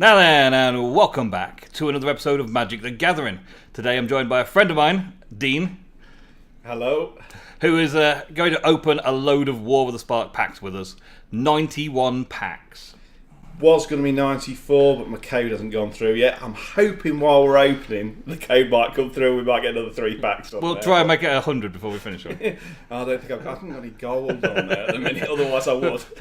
Now then, and welcome back to another episode of Magic the Gathering. Today I'm joined by a friend of mine, Dean. Hello. Who is going to open a load of War with the Spark packs with us. 91 packs. Was going to be 94, but my code hasn't gone through yet. I'm hoping while we're opening, the code might come through and we might get another 3 packs on We'll there. try and make it 100 before we finish it. I don't think I haven't got any gold on there at the minute, otherwise I would. If it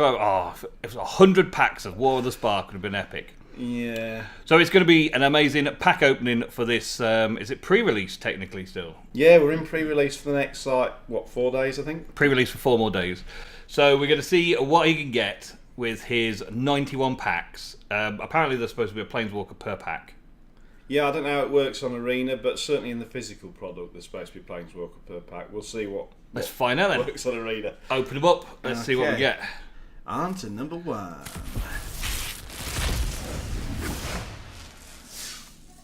was 100 packs of War with the Spark, would have been epic. Yeah. So it's going to be an amazing pack opening for this. Is it pre-release technically still? Yeah, we're in pre-release for the next, 4 days, I think? Pre-release for 4 more days. So we're going to see what he can get with his 91 packs. Apparently there's supposed to be a Planeswalker per pack. Yeah, I don't know how it works on Arena, but certainly in the physical product there's supposed to be Planeswalker per pack. We'll see what Let's find out then. works on Arena. Open them up. Let's see what we get. On to number 1.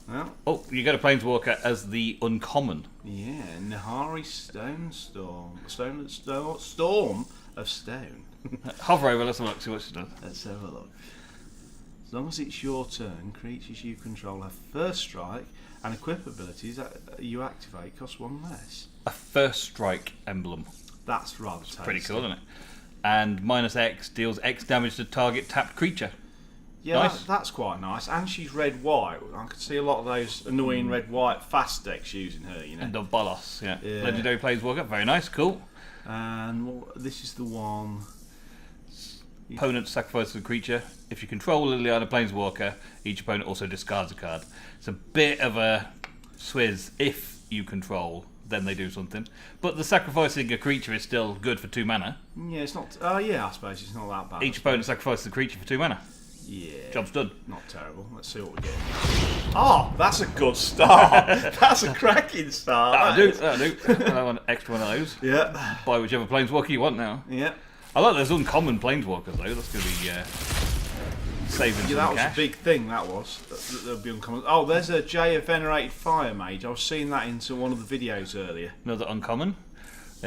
Well, Oh, you get a Planeswalker as the uncommon. yeah, Nahari Storm of Stone. Hover over, let's have a look, see what she's done. Let's have a look. As long as it's your turn, creatures you control have first strike, and equip abilities that you activate cost 1 less. A first strike emblem. That's rather tasty. Pretty cool, isn't it? And -X deals X damage to target tapped creature. Yeah, Nice. that's quite nice. And she's red-white. I could see a lot of those annoying red-white fast decks using her, you know. And of Bolos, yeah. Yeah. Legendary Planeswalker, very nice, cool. And this is the one. Opponent sacrifices a creature. If you control Liliana Planeswalker, each opponent also discards a card. It's a bit of a swizz. If you control, then they do something. But the sacrificing a creature is still good for 2 mana. Yeah, it's not. Oh, yeah, I suppose it's not that bad. Each opponent sacrifices a creature for 2 mana. Yeah. Job's done. Not terrible. Let's see what we get. Oh, that's a good start. That's a cracking start. That'll do. I want an extra one of those. Yeah. Buy whichever Planeswalker you want now. Yeah. I like those uncommon Planeswalkers though. That's going to be saving Yeah, some that was cash. a big thing, that was. That'll be uncommon. Oh, there's a Jaya Venerated Fire Mage. I was seeing that into one of the videos earlier. Another uncommon.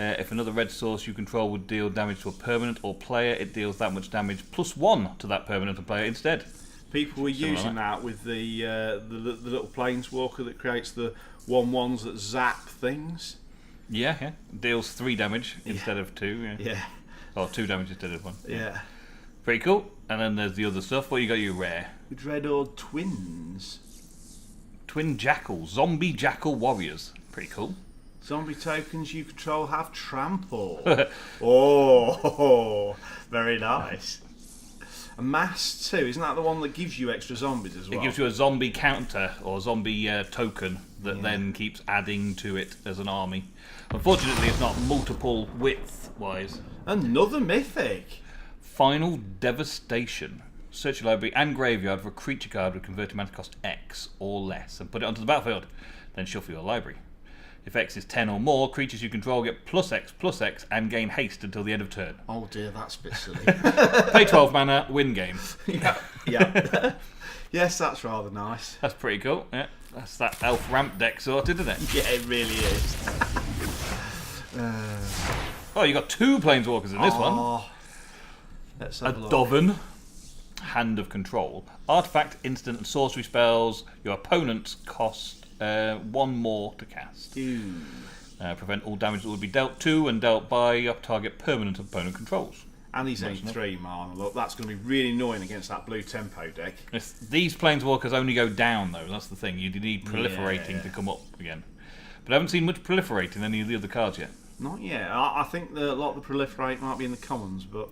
If another red source you control would deal damage to a permanent or player, it deals that much damage +1 to that permanent or player instead. People were Something using like that with the little Planeswalker that creates the 1/1s that zap things. Yeah. Deals 3 damage instead of 2. Yeah. Yeah. Or 2 damage instead of 1. Yeah. Pretty cool. And then there's the other stuff. What you got? You rare. Dreadnought Twins. Twin Jackal, Zombie Jackal Warriors. Pretty cool. Zombie tokens you control have trample. Oh, very nice. A mass 2, isn't that the one that gives you extra zombies as well? It gives you a zombie counter or zombie token that then keeps adding to it as an army. Unfortunately, it's not multiple width-wise. Another mythic. Final Devastation. Search your library and graveyard for a creature card with converted mana cost X or less and put it onto the battlefield. Then shuffle your library. If X is 10 or more, creatures you control get +X and gain haste until the end of turn. Oh dear, that's a bit silly. Pay 12 mana, win game. yeah. Yes, that's rather nice. That's pretty cool. Yeah, that's that elf ramp deck sorted, isn't it? Yeah, it really is. Oh, you got 2 Planeswalkers in this one. Let's A have a look. Doven, Hand of Control. Artifact, instant, and sorcery spells. Your opponents cost 1 more to cast. Ooh. Prevent all damage that would be dealt to and dealt by your target permanent opponent controls. And he's only 3 mana. Look, that's going to be really annoying against that blue tempo deck. These Planeswalkers only go down, though. That's the thing. You need proliferating to come up again. But I haven't seen much proliferating in any of the other cards yet. Not yet. I think a lot of the proliferate might be in the commons, but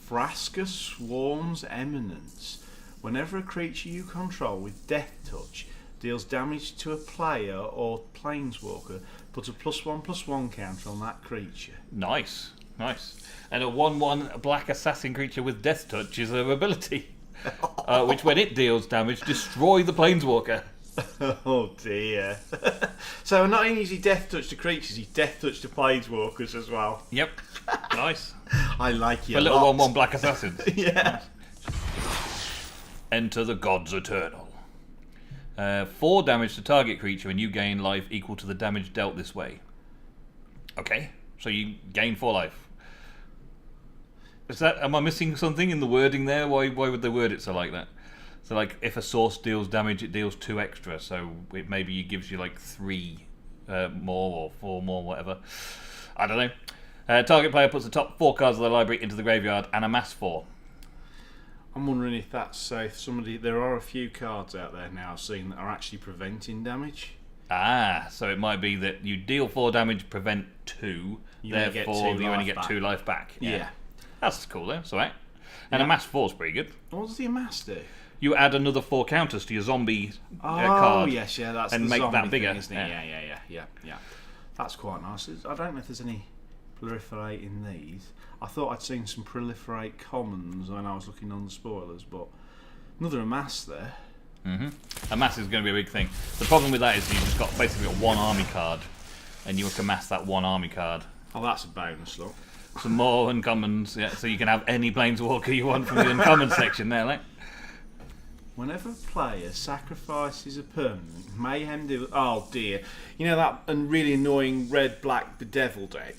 Vraska Swarm's Eminence. Whenever a creature you control with Death Touch deals damage to a player or planeswalker, put a +1/+1 counter on that creature. Nice. And a 1/1 black assassin creature with Death Touch is her ability, which when it deals damage, destroy the planeswalker. Oh dear. So not only is he Death Touch to creatures, he's Death Touch to planeswalkers as well. Yep. Nice. I like you A a little lot. 1/1 black assassin. Yeah. Enter the Gods Eternal. 4 damage to target creature and you gain life equal to the damage dealt this way. Okay, so you gain 4 life. Is that? Am I missing something in the wording there? Why would they word it so like that? So like, if a source deals damage, it deals 2 extra. So it maybe gives you like 3 more or 4 more, whatever. I don't know. Target player puts the top 4 cards of their library into the graveyard and amass 4. I'm wondering if that's if somebody. There are a few cards out there now I've seen that are actually preventing damage. Ah, so it might be that you deal 4 damage, prevent 2. Therefore, you only get 2 life back. Yeah. That's cool, though. That's all right. And amass 4 is pretty good. What does the amass do? You add another 4 counters to your zombie Oh card. yes, yeah, that's and the make zombie that bigger. thing, isn't it? Yeah. That's quite nice. I don't know if there's any proliferate in these. I thought I'd seen some proliferate commons when I was looking on the spoilers, but another amass there. Amass is going to be a big thing. The problem with that is you've just got basically got 1 army card, and you can amass that 1 army card. Oh, that's a bonus, look. Some more uncommons, yeah, so you can have any planeswalker you want from the uncommon section there, like. Whenever a player sacrifices a permanent, Mayhem deal. Oh dear, you know that really annoying red-black Bedevil deck.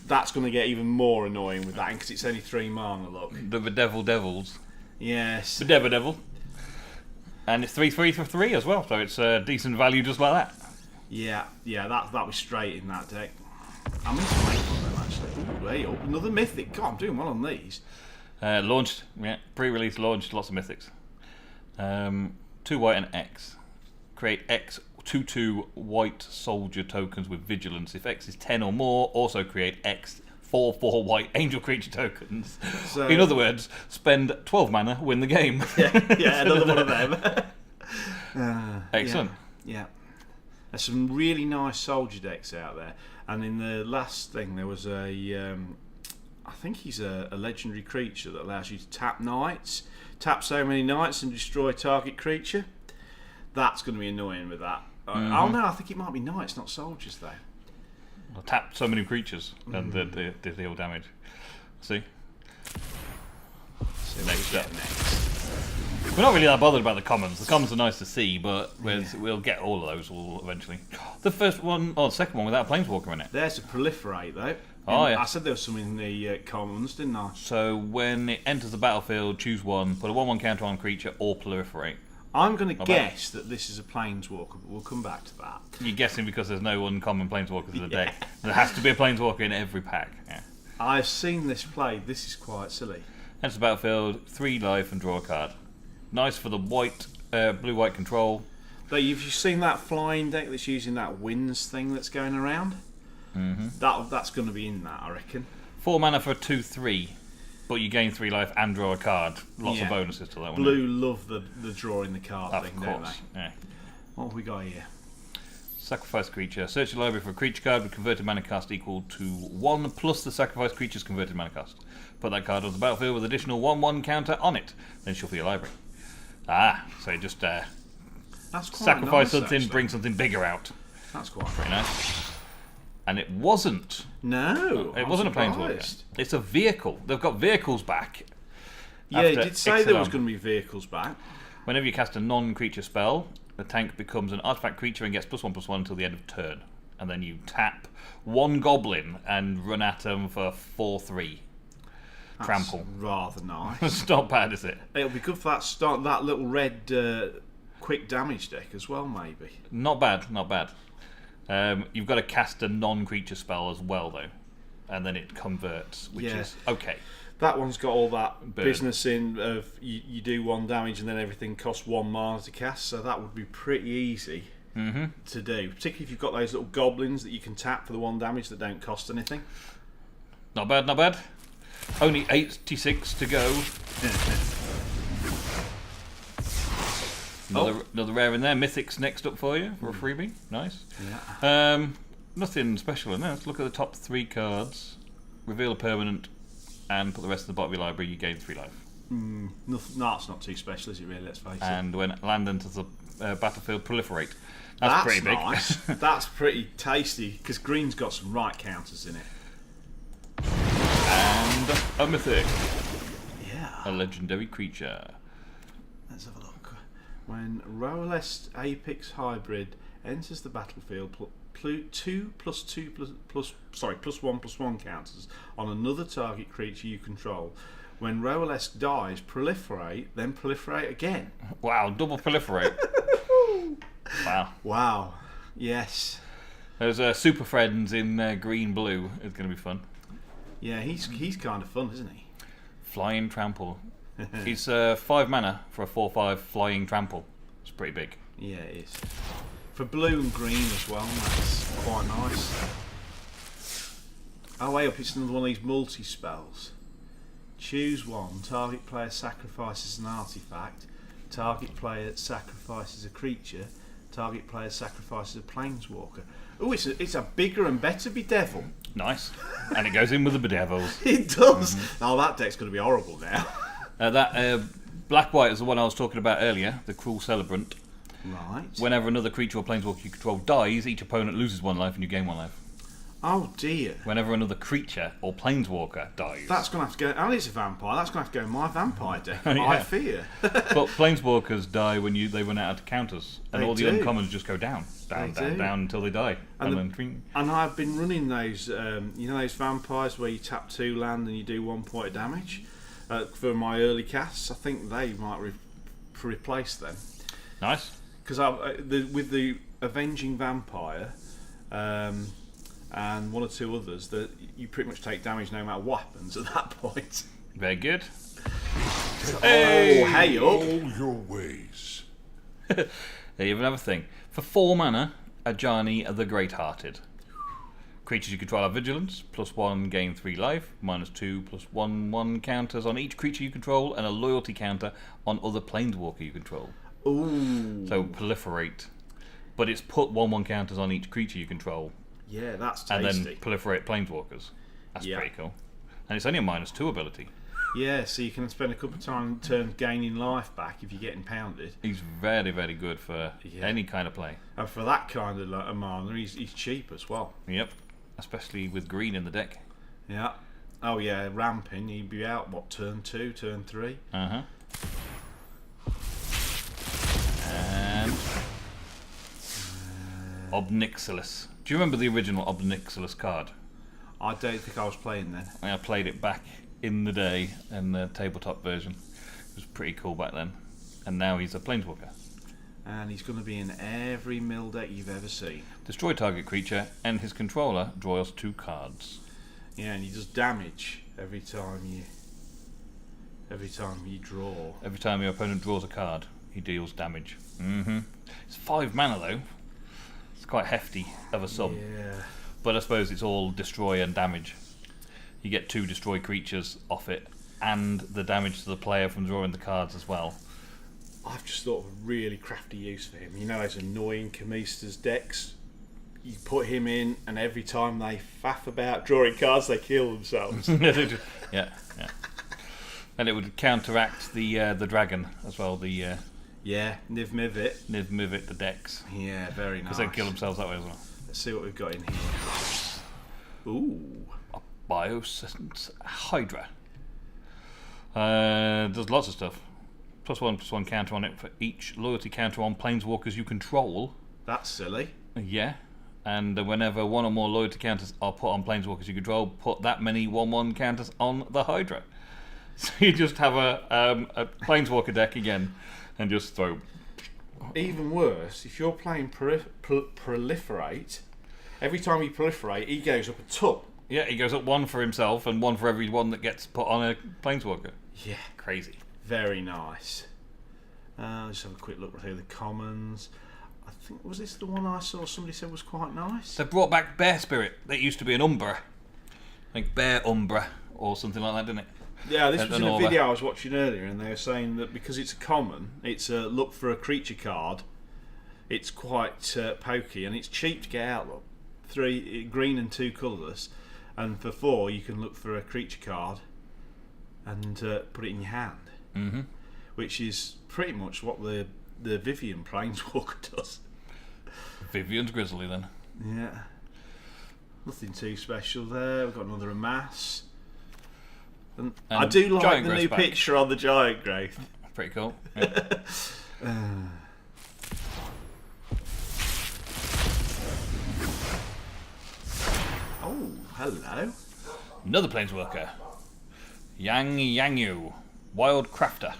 That's going to get even more annoying with that because it's only 3 mana. Look, The Bedevil Devils. yes. Bedevil Devil. And it's 3/3 for 3 as well, so it's a decent value just like that. Yeah, that was straight in that deck. I'm going to make one of them actually. Ooh, hey, another mythic. God, I'm doing well on these. Launched, yeah, pre-release launched, lots of mythics. 2 white and X. Create X 2/2 white soldier tokens with vigilance. If X is 10 or more, also create X 4/4 white angel creature tokens. So, in other words, spend 12 mana, win the game. yeah, another one of them. Excellent. Yeah. There's some really nice soldier decks out there. And in the last thing, there was I think he's a legendary creature that allows you to tap knights. Tap so many knights and destroy target creature. That's going to be annoying with that. Oh no, I think it might be knights, not soldiers though. I'll tap so many creatures and they deal damage. See? So Next we up. get next. We're not really that bothered about the commons. The commons are nice to see, but we'll get all of those eventually. The first one, or the second one without a planeswalker in it. There's a proliferate though. Oh, yeah. I said there was some in the commons, didn't I? So when it enters the battlefield, choose one, put a 1/1 counter on creature, or proliferate. I'm going to guess that this is a planeswalker, but we'll come back to that. You're guessing because there's no uncommon planeswalkers in the deck. There has to be a planeswalker in every pack. Yeah. I've seen this played. This is quite silly. Enters the battlefield, 3 life, and draw a card. Nice for the white, blue-white control. But you've seen that flying deck that's using that winds thing that's going around? That's going to be in that, I reckon. 4 mana for a 2/3, but you gain 3 life and draw a card. Lots of bonuses to that one. Blue love the drawing the card Of thing, course. don't they? Yeah. What have we got here? Sacrifice creature. Search your library for a creature card with converted mana cost equal to 1 plus the sacrifice creature's converted mana cost. Put that card on the battlefield with additional 1/1 counter on it. Then shuffle your library. So you just That's quite sacrifice nice, something, actually. bring something bigger out. That's quite Very nice. And it wasn't. No, It I'm wasn't a surprised. planeswalker. It's a vehicle. They've got vehicles back. Yeah, it After did say there was Ixalan. going to be vehicles back. Whenever you cast a non-creature spell, the tank becomes an artifact creature and gets +1/+1 until the end of turn. And then you tap 1 goblin and run at them for 4/3. That's Trample. rather nice. It's not bad, is it? It'll be good for that little red quick damage deck as well, maybe. Not bad, not bad. You've got to cast a non-creature spell as well, though. And then it converts, which Yeah. is okay. That one's got all that Burn. business in of you do 1 damage and then everything costs 1 mana to cast, so that would be pretty easy to do. Particularly if you've got those little goblins that you can tap for the 1 damage that don't cost anything. Not bad, not bad. Only 86 to go. Another rare in there. Mythic's next up for you for a freebie. Nice. Yeah. Nothing special in there. Let's look at the top 3 cards. Reveal a permanent and put the rest of the bottom of your library. You gain 3 life. Nothing, no, it's not too special, is it really? Let's face it. And when land enters the battlefield, proliferate. That's pretty big. Nice. That's pretty tasty because green's got some right counters in it. And a mythic. Yeah. A legendary creature. Let's have a look. When Rowlest Apex Hybrid enters the battlefield, +1/+1 counters on another target creature you control. When Roalesque dies, proliferate, then proliferate again. Wow, double proliferate. Wow. Wow. Yes. There's Super Friends in green blue. It's going to be fun. Yeah, he's kind of fun, isn't he? Flying Trample. He's 5 mana for a 4/5 Flying Trample. It's pretty big. Yeah, it is. For blue and green as well, that's quite nice. Oh, way up, it's another one of these multi-spells. Choose one. Target player sacrifices an artifact. Target player sacrifices a creature. Target player sacrifices a planeswalker. Oh, it's a bigger and better Bedevil. Nice. And it goes in with the Bedevils. It does. Oh, that deck's going to be horrible now. That black-white is the one I was talking about earlier, the Cruel Celebrant. Right. Whenever another creature or planeswalker you control dies, each opponent loses 1 life and you gain 1 life. Oh dear. Whenever another creature or planeswalker dies. That's going to have to go... And it's a vampire. That's going to have to go in my vampire deck. Yeah. I fear. But planeswalkers die when they run out of counters. And They all the do. uncommons just go down until they die. And I've been running those, those vampires where you tap 2 land and you do 1 point of damage for my early casts. I think they might replace them. Nice. Because with the Avenging Vampire and 1 or 2 others, that you pretty much take damage no matter what happens at that point. Very good. Hey, hey up! All your ways. There you have another thing. For 4 mana, Ajani the Great-Hearted. Creatures you control have Vigilance, +1 gain 3 life, -2 +1/1 counters on each creature you control, and a loyalty counter on other planeswalker you control. Ooh. So proliferate. But it's put 1/1 counters on each creature you control, Yeah, that's and tasty. then proliferate planeswalkers. That's Yeah. pretty cool. And it's only a -2 ability. Yeah, so you can spend a couple of turns gaining life back if you're getting pounded. He's very, very good for any kind of play. And for that kind of a mana, he's cheap as well. Yep. Especially with green in the deck. Yeah. Oh yeah, ramping. He'd be out, what, turn 2, turn 3? Uh-huh. And Obnixilis. Do you remember the original Obnixilis card? I don't think I was playing then. I played it back in the day in the tabletop version. It was pretty cool back then. And now he's a planeswalker. And he's going to be in every mill deck you've ever seen. Destroy target creature and his controller draws 2 cards. Yeah, and he does damage every time you draw. Every time your opponent draws a card, he deals damage. It's 5 mana though. It's quite hefty of a sum. Yeah. But I suppose it's all destroy and damage. You get 2 destroy creatures off it, and the damage to the player from drawing the cards as well. I've just thought of a really crafty use for him. You know those annoying Kamistas decks? You put him in, and every time they faff about drawing cards, they kill themselves. yeah. And it would counteract the dragon as well, the Yeah, Niv Mizzet. Niv Mizzet, the decks. Yeah, very nice. Because they kill themselves that way as well. Let's see what we've got in here. Ooh. A Biosense Hydra. Does lots of stuff. +1/+1 counter on it for each loyalty counter on planeswalkers you control. That's silly. Yeah. And whenever 1 or more loyalty counters are put on planeswalkers you control, put that many 1/1 counters on the Hydra. So you just have a planeswalker deck again and just throw. Even worse, if you're playing Proliferate, every time you proliferate, he goes up a tub. Yeah, he goes up 1 for himself and 1 for every 1 that gets put on a planeswalker. Yeah. Crazy. Very nice. Let's have a quick look through the commons. I think, was this the one I saw somebody said was quite nice? They brought back Bear Spirit. That used to be an Umbra. Like Bear Umbra or something like that, didn't it? Yeah, this was in a Orla. video I was watching earlier, and they were saying that because it's a common, it's a look for a creature card. It's quite pokey, and it's cheap to get out. Look, 3 green and 2 colourless, and for 4 you can look for a creature card and put it in your hand. Mm-hmm. Which is pretty much what the Vivian Planeswalker does. Vivian's Grizzly then. Yeah. Nothing too special there. We've got another Amass. And I do like Giant the Growth new back. picture on the Giant Growth. Pretty cool. Yeah. hello. Another planeswalker. Yang, Wild Crafter.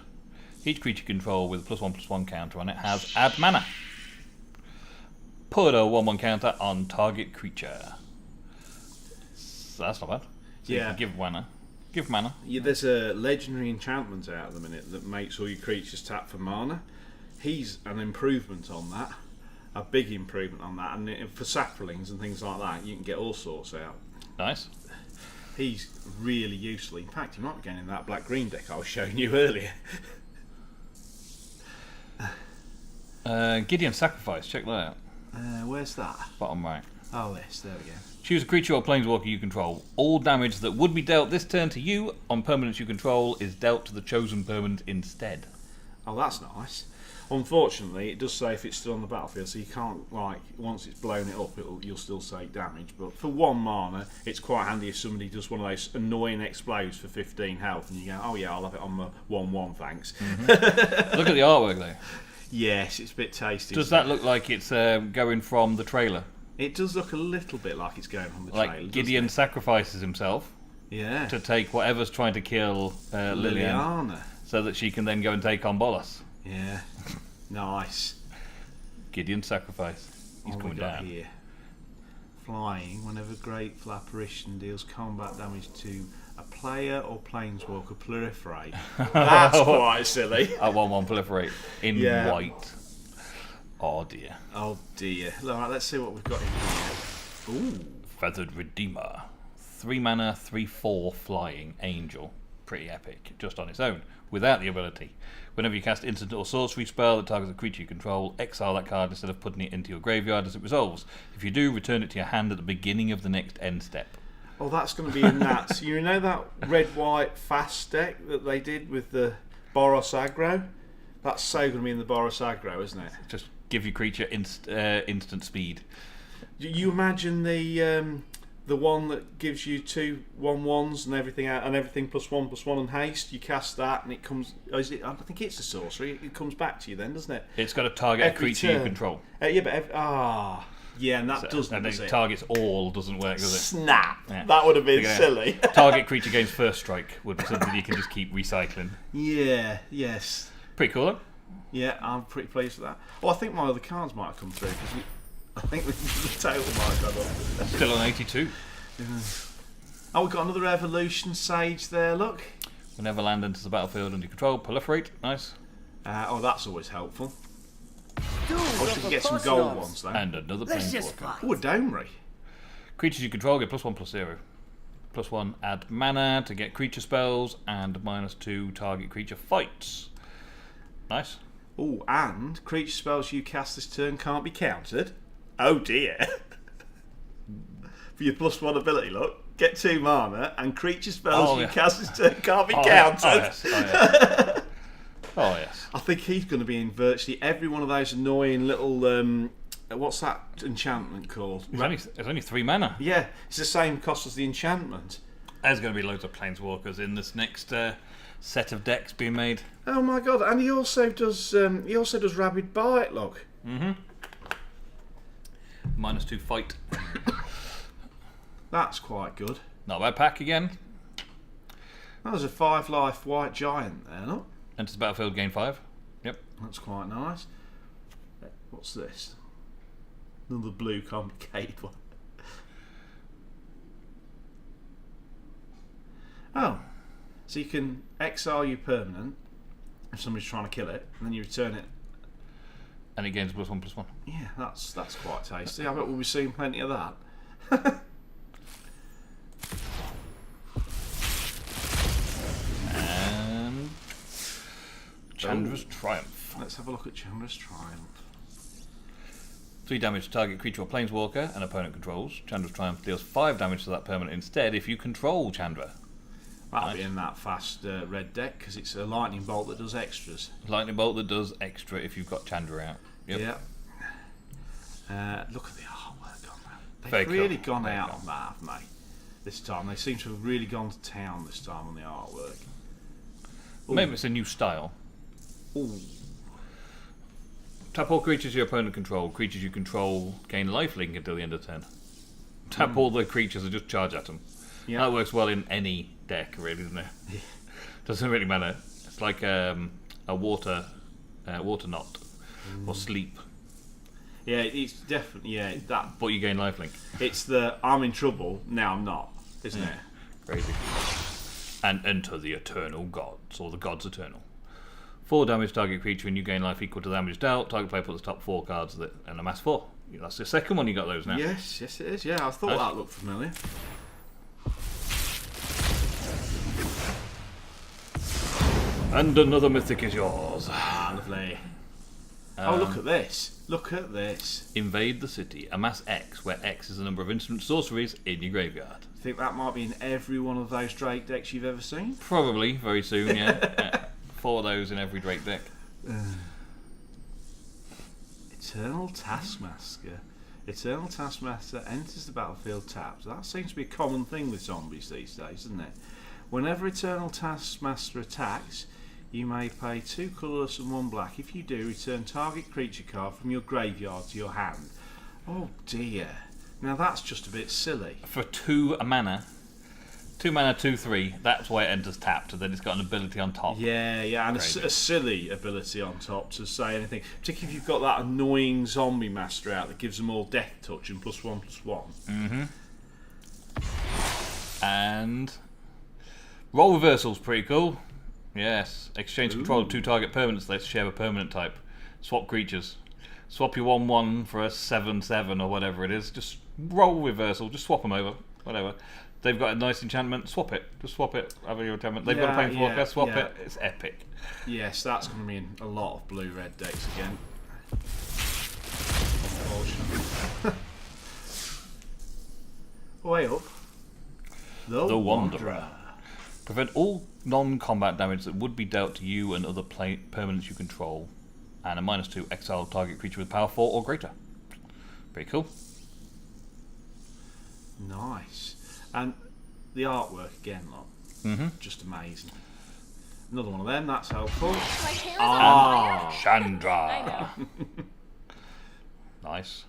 Each creature you control with a +1/+1 counter on it has add mana. Put a 1/1 counter on target creature. So that's not bad. So you Yeah. can give mana. Give mana. Yeah, there's a legendary enchantment out at the minute that makes all your creatures tap for mana. He's an improvement on that. A big improvement on that. And for saplings and things like that, you can get all sorts out. Nice. He's really useful. In fact, he might be getting in that black-green deck I was showing you earlier. Gideon Sacrifice. Check that out. Where's that? Bottom right. Oh, yes, there we go. Choose a creature or planeswalker you control. All damage that would be dealt this turn to you on permanents you control is dealt to the chosen permanent instead. Oh, that's nice. Unfortunately, it does say if it's still on the battlefield, so you can't, like, once it's blown it up, you'll still take damage. But for 1 mana, it's quite handy if somebody does one of those annoying explodes for 15 health, and you go, oh yeah, I'll have it on the 1/1, thanks. Look at the artwork though. Yes, it's a bit tasty. Does that look like it's going from the trailer? It does look a little bit like it's going from the trailer. Like Gideon sacrifices himself Yeah. to take whatever's trying to kill Liliana, so that she can then go and take on Bolas. Yeah. Nice. Gideon sacrifice. He's What coming we got down. here? Flying. Whenever Grateful Apparition deals combat damage to a player or planeswalker, proliferate. That's quite silly. At 1/1 proliferate in Yeah. white. Oh dear. Oh dear. Alright, let's see what we've got in here. Ooh. Feathered Redeemer. 3 mana, 3/4 flying angel. Pretty epic, just on its own, without the ability. Whenever you cast instant or sorcery spell that targets a creature you control, exile that card instead of putting it into your graveyard as it resolves. If you do, return it to your hand at the beginning of the next end step. Oh, that's going to be in that. So you know that red-white fast deck that they did with the Boros aggro? That's so going to be in the Boros aggro, isn't it? Just give your creature instant speed. You imagine the one that gives you 2 1/1s and everything out, and everything +1/+1 and haste. You cast that, and it comes. I think it's a sorcery. It comes back to you then, doesn't it? It's got to target a Every creature you turn. control. Yeah, but yeah, and that So, doesn't. and then Does it? targets all doesn't work, does it? Snap. Yeah. That would have been Yeah. silly. Target creature gains first strike would be something you can just keep recycling. Yeah. Yes. Pretty cool, though. Yeah, I'm pretty pleased with that. Well, I think my other cards might have come through because I think the total might have gone up. Still on 82. Oh, we've got another Evolution Sage there. Look. Whenever land enters the battlefield under control, proliferate. Nice. Oh, that's always helpful. Dude, I wish we could get some gold ones though. And another Let's just planeswalker. fight. Oh, a Domri. Creatures you control get +1/+0. +1 add mana to get creature spells, and -2 target creature fights. Nice. Oh, and creature spells you cast this turn can't be countered. Oh dear. For your +1 ability, look. Get 2 mana, and creature spells you cast this turn can't be countered. Yes. Oh, yes. Oh, yes. I think he's going to be in virtually every one of those annoying little. What's that enchantment called? It's only 3 mana. Yeah, it's the same cost as the enchantment. There's going to be loads of planeswalkers in this next set of decks being made. Oh my god! And he also does. He also does Rabid Bite. Look. -2 fight. That's quite good. Not a bad pack again. That was a 5-life white giant there. Look. Enters the battlefield, gain 5. Yep. That's quite nice. What's this? Another blue complicated one. Oh, so you can exile your permanent if somebody's trying to kill it, and then you return it. And it gains +1/+1. Yeah, that's quite tasty. I bet we'll be seeing plenty of that. And Chandra's Triumph. Let's have a look at Chandra's Triumph. 3 damage to target creature or planeswalker an opponent controls. Chandra's Triumph deals 5 damage to that permanent instead if you control Chandra. That'll be in that fast red deck because it's a lightning bolt that does extras. Lightning bolt that does extra if you've got Chandra out. Yep. Yeah. Look at the artwork on that. They've Very really cool. gone Very out cool. on that, haven't they? This time. They seem to have really gone to town this time on the artwork. Maybe it's a new style. Ooh. Tap all creatures your opponent control. Creatures you control gain lifelink until the end of turn. Tap all the creatures and just charge at them. Yeah. That works well in any deck, really, doesn't it? Doesn't really matter. It's like a water knot or sleep. Yeah, it's definitely that. But you gain lifelink. It's the I'm in trouble now I'm not, isn't it? Crazy. And enter the eternal gods, or the gods eternal. 4 damage target creature, and you gain life equal to the damage dealt. Target player puts the top 4 cards of it and amass 4. That's the second one you got those now. Yes, it is. Yeah, I thought that looked familiar. And another mythic is yours. Ah, lovely. Oh, look at this. Look at this. Invade the city. Amass X, where X is the number of instant sorceries in your graveyard. Think that might be in every one of those Drake decks you've ever seen? Probably, very soon, yeah. 4 of those in every Drake deck. Eternal Taskmaster. Eternal Taskmaster enters the battlefield tapped. That seems to be a common thing with zombies these days, isn't it? Whenever Eternal Taskmaster attacks, you may pay 2 colourless and 1 black. If you do, return target creature card from your graveyard to your hand. Oh dear. Now that's just a bit silly. For 2 mana, 2 mana, 2/3, that's why it enters tapped, and then it's got an ability on top. Yeah, and a silly ability on top to say anything. Particularly if you've got that annoying zombie master out that gives them all death touch and +1/+1. And role reversal's pretty cool. Yes. Exchange control of 2 target permanents. Let's share a permanent type. Swap creatures. Swap your 1/1 for a 7/7 or whatever it is. Just roll reversal. Just swap them over. Whatever. They've got a nice enchantment. Swap it. Just swap it. Have your enchantment. They've got a planeswalker. Swap it. It's epic. Yes, that's going to be in a lot of blue-red decks again. Unfortunately. Way up. The Wanderer. Prevent all non-combat damage that would be dealt to you and other permanents you control. And a -2 exile target creature with power 4 or greater. Pretty cool. Nice. And the artwork again, look. Just amazing. Another one of them, that's helpful. Chandra. Nice.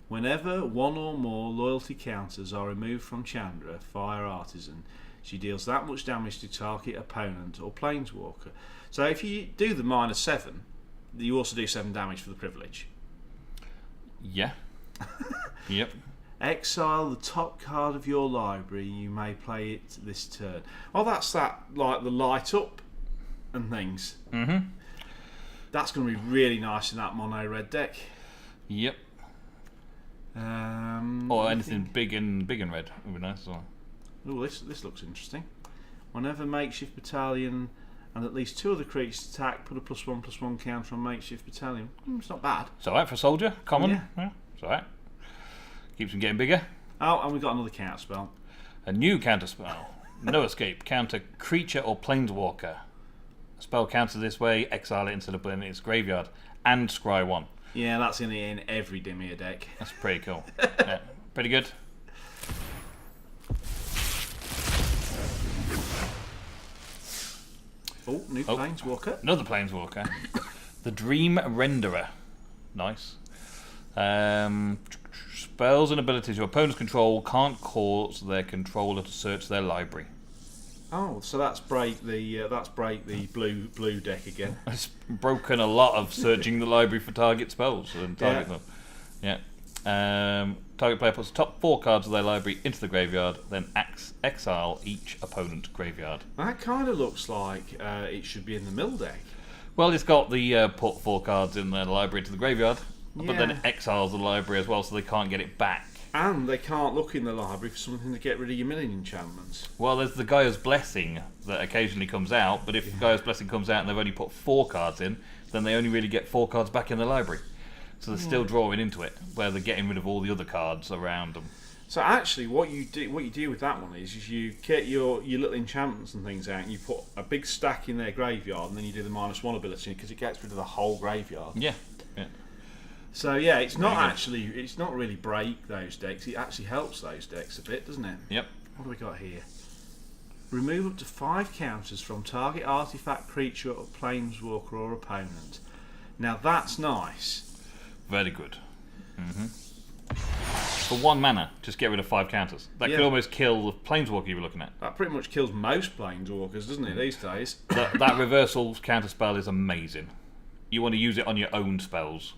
Whenever 1 or more loyalty counters are removed from Chandra, Fire Artisan, she deals that much damage to target opponent or planeswalker. So if you do the -7, you also do 7 damage for the privilege. Yeah. Yep. Exile the top card of your library. You may play it this turn. Oh, that's that, like the light up and things. That's going to be really nice in that mono red deck. Yep. Or anything big and red would be nice as well. Oh, this looks interesting. Whenever makeshift battalion and at least 2 other creatures attack, put a +1/+1 counter on makeshift battalion. It's not bad. It's alright for a soldier. Common. Yeah. It's alright. Keeps them getting bigger. Oh, and we've got another counter spell. A new counter spell. No escape. Counter creature or planeswalker. A spell counters this way. Exile it instead of putting it in its graveyard. And scry 1. Yeah, that's in every Dimir deck. That's pretty cool. Yeah, pretty good. Oh, new planeswalker. Another planeswalker. The Dream Renderer. Nice. Spells and abilities your opponent's control can't cause their controller to search their library. Oh, so that's break the blue deck again. It's broken a lot of searching the library for target spells and target them. Yeah. Target player puts the top 4 cards of their library into the graveyard, then exile each opponent graveyard. That kind of looks like it should be in the mill deck. Well, it's got the put 4 cards in their library into the graveyard, but then it exiles the library as well, so they can't get it back. And they can't look in the library for something to get rid of your milling enchantments. Well, there's the Gaia's Blessing that occasionally comes out, but if Gaia's Blessing comes out and they've only put 4 cards in, then they only really get 4 cards back in the library. So they're still drawing into it, where they're getting rid of all the other cards around them. So actually, what you do with that one is you get your little enchantments and things out, and you put a big stack in their graveyard, and then you do the -1 ability because it gets rid of the whole graveyard. Yeah. So yeah, it's not really break those decks. It actually helps those decks a bit, doesn't it? Yep. What do we got here? Remove up to 5 counters from target artifact, creature, or planeswalker or opponent. Now that's nice. Very good. For 1 mana, just get rid of 5 counters. That could almost kill the Planeswalker you were looking at. That pretty much kills most Planeswalkers, doesn't it, these days? That reversal counter spell is amazing. You want to use it on your own spells.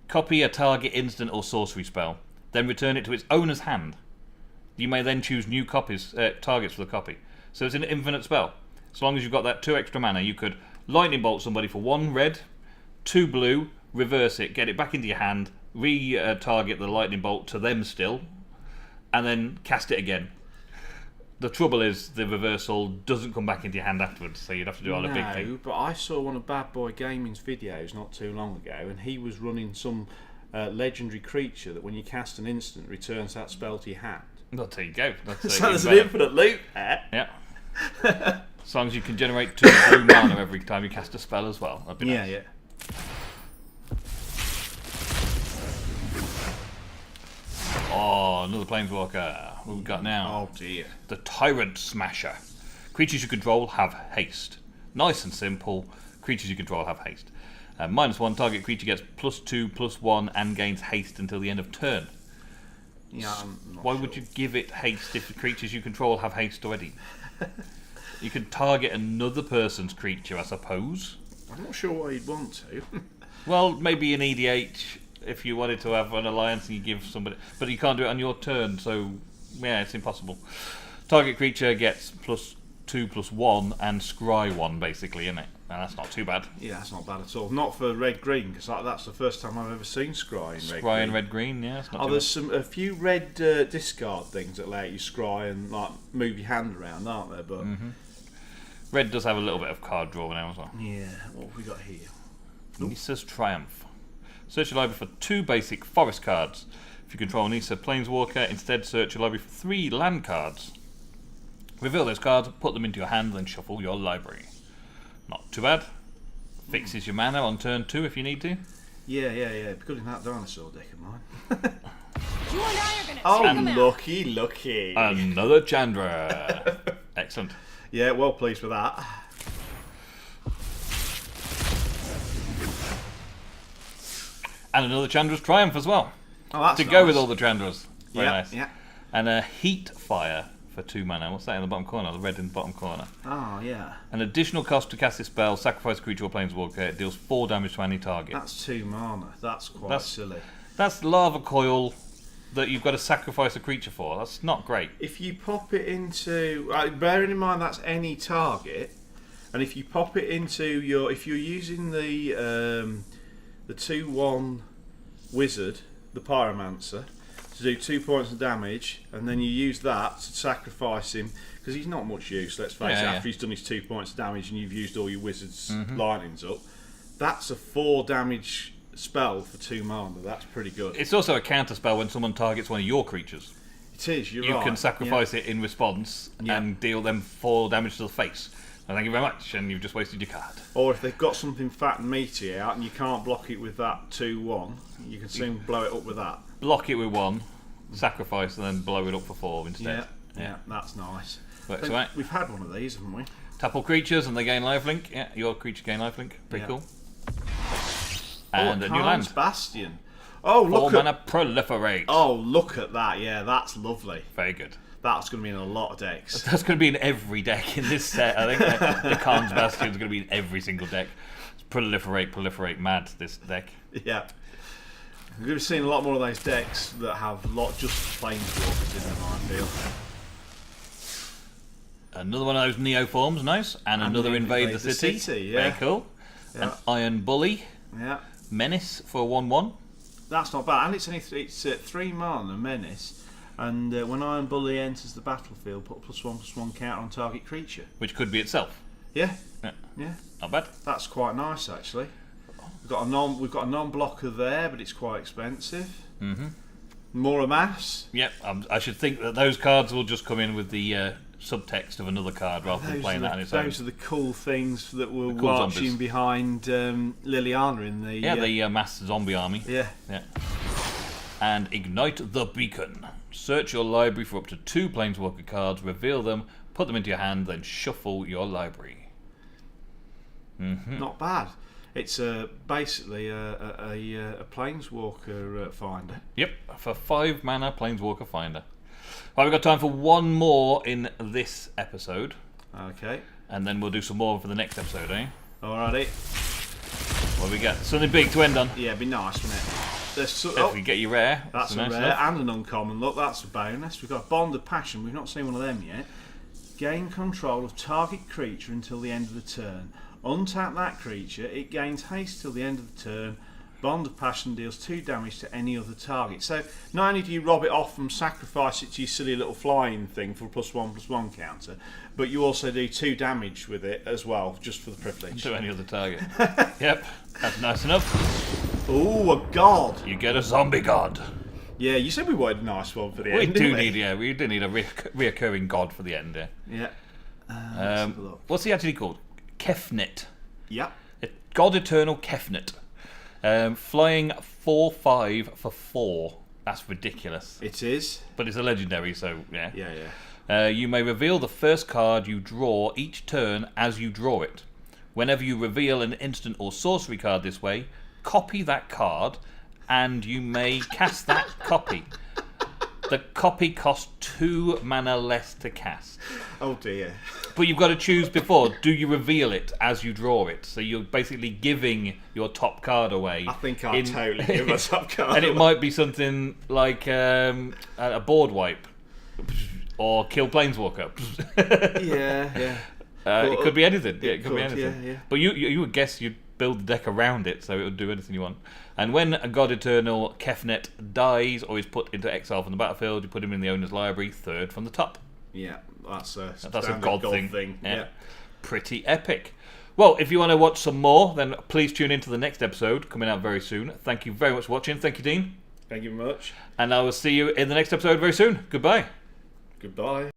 Copy a target instant or sorcery spell, then return it to its owner's hand. You may then choose new targets for the copy. So it's an infinite spell. As long as you've got that 2 extra mana, you could lightning bolt somebody for 1 red, 2 blue, reverse it, get it back into your hand, target the lightning bolt to them still, and then cast it again. The trouble is the reversal doesn't come back into your hand afterwards, so you'd have to do all a big thing. No, but I saw one of Bad Boy Gaming's videos not too long ago, and he was running some legendary creature that when you cast an instant returns that spell to your hand. Well, there you go. That's So there's an infinite loop there. Yeah. As long as you can generate 2 blue mana every time you cast a spell as well. That'd be nice. Yeah. Oh, another Planeswalker. What have we got now? Oh dear. The Tyrant Smasher. Creatures you control have haste. Nice and simple. Creatures you control have haste. -1, target creature gets +2/+1 and gains haste until the end of turn. Yeah, Why would you give it haste if the creatures you control have haste already? You could target another person's creature, I suppose. I'm not sure why you'd want to. Well, /maybe an EDH if you wanted to have an alliance and you give somebody, but you can't do it on your turn, so yeah, it's impossible. Target creature gets +2/+1 and scry 1, basically, isn't it? And that's not too bad. Yeah, that's not bad at all. Not for red-green, because that's the first time I've ever seen scry in red-green. Scry and red-green, yeah, it's not too there's bad. a few red discard things that allow you scry and like move your hand around, aren't there? But Red does have a little bit of card draw now as well. yeah, what have we got here? Nissa's Triumph. Search your library for 2 basic forest cards. If you control Nissa Planeswalker, instead search your library for 3 land cards. Reveal those cards, put them into your hand, then shuffle your library. Not too bad. Fixes your mana on turn 2 if you need to. Yeah. It'd be good in that dinosaur deck of mine. You and I are gonna take 'em out. Lucky. Another Chandra. Excellent. Yeah, well pleased with that. And another Chandra's Triumph as well. Oh, that's to go nice. with all the Chandras. Very nice. Yeah. And a Heat Fire for 2 mana. What's that in the bottom corner? The red in the bottom corner. Oh, yeah. An additional cost to cast this spell, sacrifice a creature or planeswalker. It deals 4 damage to any target. That's 2 mana. That's quite silly. That's Lava Coil that you've got to sacrifice a creature for. That's not great. If you pop it into... bearing in mind that's any target, and if you pop it into your... If you're using the 2/1 wizard, the Pyromancer, to do 2 points of damage, and then you use that to sacrifice him, because he's not much use, let's face it, after he's done his 2 points of damage and you've used all your wizard's lightnings up. That's a 4 damage spell for 2 mana. That's pretty good. It's also a counter spell when someone targets one of your creatures. It is, you're You right. can sacrifice it in response and deal them 4 damage to the face. And thank you very much, and you've just wasted your card. Or if they've got something fat and meaty out and you can't block it with that 2/1, you can soon blow it up with that. Block it with 1, sacrifice, and then blow it up for 4 instead. Yeah, that's nice. Works right. We've had one of these, haven't we? Tap all creatures and they gain lifelink. Yeah, your creature gain lifelink. Pretty cool. And a new Khan's land. Bastion. Oh, 4 look mana proliferate. Oh, look at that. Yeah, that's lovely. Very good. That's going to be in a lot of decks. That's going to be in every deck in this set. I think the Khan's Bastion is going to be in every single deck. It's proliferate, mad, this deck. Yeah. We're going to be seeing a lot more of those decks that have just planeswalkers in them, I feel. Another one of those Neo forms, nice. And another Invade the City. Yeah. Very cool. Yeah. An Iron Bully. Yeah. Menace for a 1/1. That's not bad. And it's 3 mana, Menace. And when Iron Bully enters the battlefield, put a +1/+1 counter on target creature. Which could be itself. Yeah. Yeah. Not bad. That's quite nice, actually. We've got a non-blocker there, but it's quite expensive. More a mass. Yep. I should think that those cards will just come in with the subtext of another card rather than playing that on its own. Those are the cool things that we're cool watching zombies. behind Liliana in the... the mass zombie army. Yeah. And Ignite the Beacon. Search your library for up to 2 Planeswalker cards, reveal them, put them into your hand, then shuffle your library. Not bad. It's basically a planeswalker finder. Yep, for 5 mana Planeswalker Finder. Right, we've got time for one more in this episode, Okay. and then we'll do some more for the next episode, eh? Alrighty. What we got? Something big to end on. Yeah, it'd be nice, wouldn't it? If we get you rare. That's a nice rare enough. and an uncommon. Look, that's a bonus. We've got Bond of Passion. We've not seen one of them yet. Gain control of target creature until the end of the turn. Untap that creature. It gains haste till the end of the turn. Bond of Passion deals 2 damage to any other target. So not only do you rob it off and sacrifice it to your silly little flying thing for a +1/+1 counter, but you also do 2 damage with it as well, just for the privilege. To any other target. Yep, that's nice enough. Ooh, a god! You get a zombie god. Yeah, you said we wanted a nice one for the We end. do didn't need, yeah, we do need a reoccurring god for the end, yeah. Yeah. Let's have a look. What's he actually called? Kefnet. Yeah. God Eternal Kefnet. Flying 4/5 for 4. That's ridiculous. It is. But it's a legendary, so yeah. Yeah. You may reveal the first card you draw each turn as you draw it. Whenever you reveal an instant or sorcery card this way, copy that card, and you may cast that copy. The copy costs 2 mana less to cast. Oh dear. But you've got to choose before. Do you reveal it as you draw it? So you're basically giving your top card away. I think I'll totally give my top card And it away. might be something like a board wipe. Or kill Planeswalker. Yeah. It could be anything. Yeah, it could be could, anything. yeah. But you would guess you'd build the deck around it, so it would do anything you want. And when a God Eternal Kefnet dies or is put into exile from the battlefield, you put him in the owner's library, 3rd from the top. Yeah, that's a God thing. Yeah. Pretty epic. Well, if you want to watch some more, then please tune in to the next episode, coming out very soon. Thank you very much for watching. Thank you, Dean. Thank you very much. And I will see you in the next episode very soon. Goodbye. Goodbye.